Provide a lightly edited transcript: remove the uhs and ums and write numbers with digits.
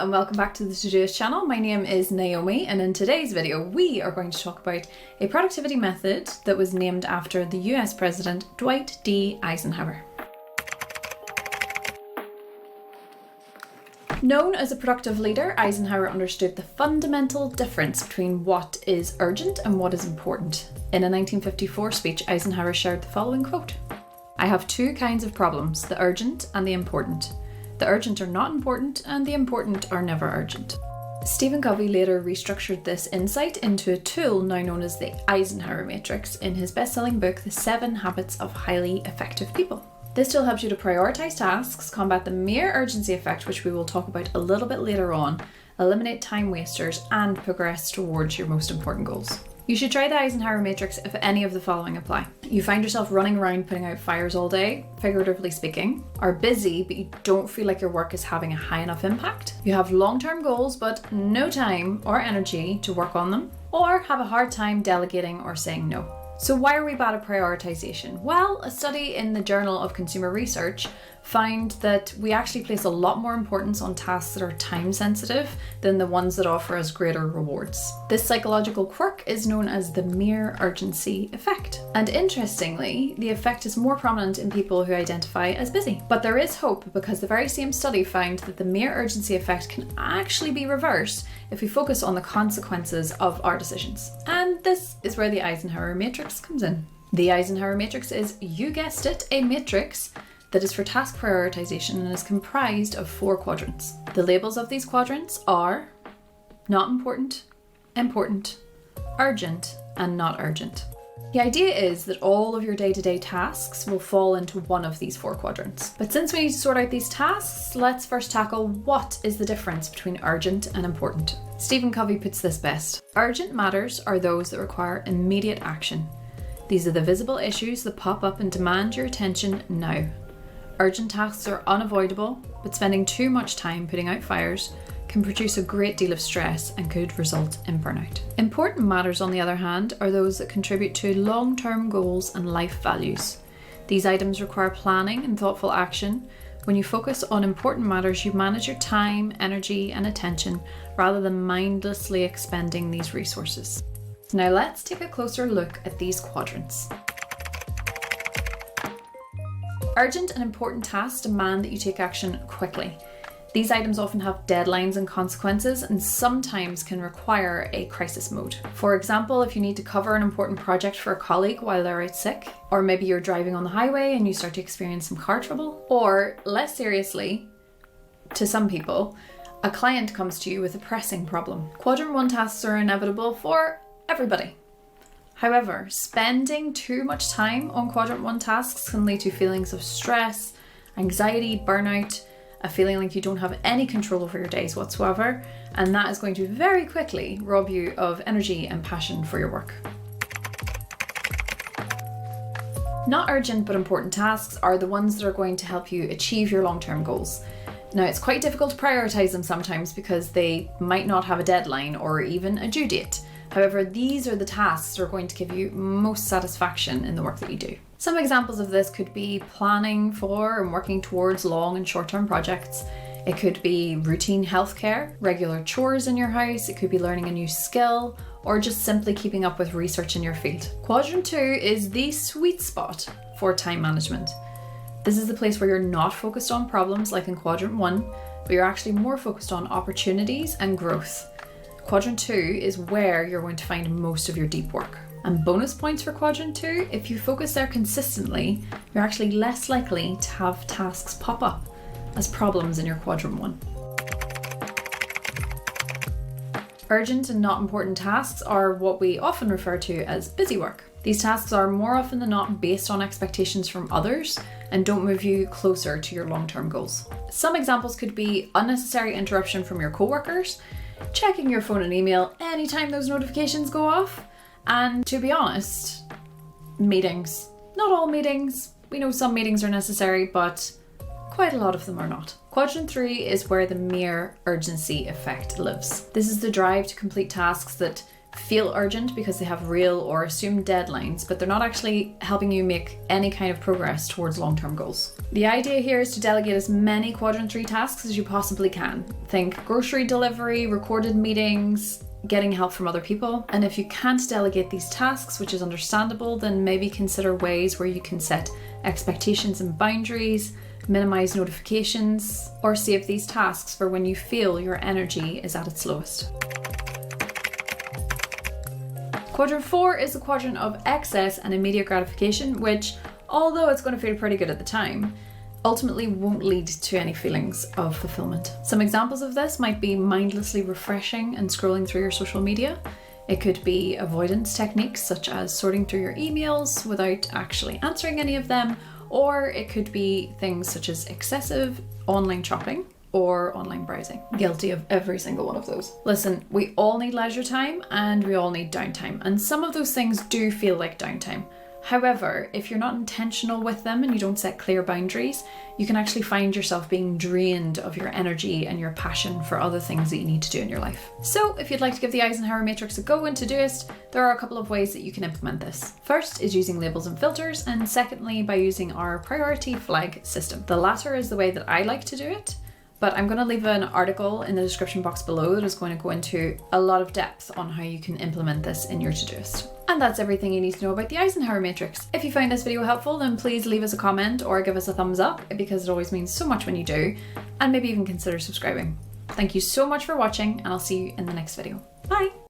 And welcome back to the Todoist channel. My name is Naomi, and in today's video we are going to talk about a productivity method that was named after the US President Dwight D. Eisenhower. Known as a productive leader, Eisenhower understood the fundamental difference between what is urgent and what is important. In a 1954 speech, Eisenhower shared the following quote: "I have two kinds of problems, the urgent and the important. The urgent are not important, and the important are never urgent." Stephen Covey later restructured this insight into a tool now known as the Eisenhower Matrix in his best-selling book, The 7 Habits of Highly Effective People. This tool helps you to prioritize tasks, combat the mere urgency effect, which we will talk about a little bit later on, eliminate time wasters, and progress towards your most important goals. You should try the Eisenhower Matrix if any of the following apply. You find yourself running around putting out fires all day, figuratively speaking, are busy but you don't feel like your work is having a high enough impact, you have long-term goals but no time or energy to work on them, or have a hard time delegating or saying no. So why are we bad at prioritization? Well, a study in the Journal of Consumer Research found that we actually place a lot more importance on tasks that are time sensitive than the ones that offer us greater rewards. This psychological quirk is known as the mere urgency effect. And interestingly, the effect is more prominent in people who identify as busy. But there is hope, because the very same study found that the mere urgency effect can actually be reversed if we focus on the consequences of our decisions. And this is where the Eisenhower Matrix comes in. The Eisenhower Matrix is, you guessed it, a matrix that is for task prioritization and is comprised of 4 quadrants. The labels of these quadrants are not important, important, urgent, and not urgent. The idea is that all of your day-to-day tasks will fall into one of these 4 quadrants. But since we need to sort out these tasks, let's first tackle what is the difference between urgent and important. Stephen Covey puts this best: urgent matters are those that require immediate action. These are the visible issues that pop up and demand your attention now. Urgent tasks are unavoidable, but spending too much time putting out fires can produce a great deal of stress and could result in burnout. Important matters, on the other hand, are those that contribute to long-term goals and life values. These items require planning and thoughtful action. When you focus on important matters, you manage your time, energy, and attention rather than mindlessly expending these resources. Now let's take a closer look at these quadrants. Urgent and important tasks demand that you take action quickly. These items often have deadlines and consequences, and sometimes can require a crisis mode. For example, if you need to cover an important project for a colleague while they're out sick, or maybe you're driving on the highway and you start to experience some car trouble, or less seriously, to some people, a client comes to you with a pressing problem. Quadrant 1 tasks are inevitable for everybody. However, spending too much time on quadrant 1 tasks can lead to feelings of stress, anxiety, burnout, a feeling like you don't have any control over your days whatsoever, and that is going to very quickly rob you of energy and passion for your work. Not urgent but important tasks are the ones that are going to help you achieve your long-term goals. Now, it's quite difficult to prioritize them sometimes because they might not have a deadline or even a due date. However, these are the tasks that are going to give you most satisfaction in the work that you do. Some examples of this could be planning for and working towards long and short-term projects. It could be routine healthcare, regular chores in your house, it could be learning a new skill, or just simply keeping up with research in your field. Quadrant 2 is the sweet spot for time management. This is the place where you're not focused on problems like in Quadrant 1, but you're actually more focused on opportunities and growth. Quadrant 2 is where you're going to find most of your deep work. And bonus points for Quadrant 2, if you focus there consistently, you're actually less likely to have tasks pop up as problems in your Quadrant 1. Urgent and not important tasks are what we often refer to as busy work. These tasks are more often than not based on expectations from others and don't move you closer to your long-term goals. Some examples could be unnecessary interruption from your coworkers, checking your phone and email anytime those notifications go off, and to be honest, meetings. Not all meetings. We know some meetings are necessary, but quite a lot of them are not. Quadrant 3 is where the mere urgency effect lives. This is the drive to complete tasks that feel urgent because they have real or assumed deadlines, but they're not actually helping you make any kind of progress towards long-term goals. The idea here is to delegate as many quadrant 3 tasks as you possibly can. Think grocery delivery, recorded meetings, getting help from other people. And if you can't delegate these tasks, which is understandable, then maybe consider ways where you can set expectations and boundaries, minimize notifications, or save these tasks for when you feel your energy is at its lowest. Quadrant 4 is the quadrant of excess and immediate gratification, which, although it's going to feel pretty good at the time, ultimately won't lead to any feelings of fulfillment. Some examples of this might be mindlessly refreshing and scrolling through your social media. It could be avoidance techniques such as sorting through your emails without actually answering any of them, or it could be things such as excessive online shopping or online browsing. Guilty of every single one of those. Listen, we all need leisure time and we all need downtime, and some of those things do feel like downtime. However, if you're not intentional with them and you don't set clear boundaries, you can actually find yourself being drained of your energy and your passion for other things that you need to do in your life. So if you'd like to give the Eisenhower Matrix a go and Todoist, there are a couple of ways that you can implement this. First is using labels and filters, and secondly by using our priority flag system. The latter is the way that I like to do it, but I'm going to leave an article in the description box below that is going to go into a lot of depth on how you can implement this in your Todoist. And that's everything you need to know about the Eisenhower Matrix. If you found this video helpful, then please leave us a comment or give us a thumbs up, because it always means so much when you do, and maybe even consider subscribing. Thank you so much for watching, and I'll see you in the next video. Bye!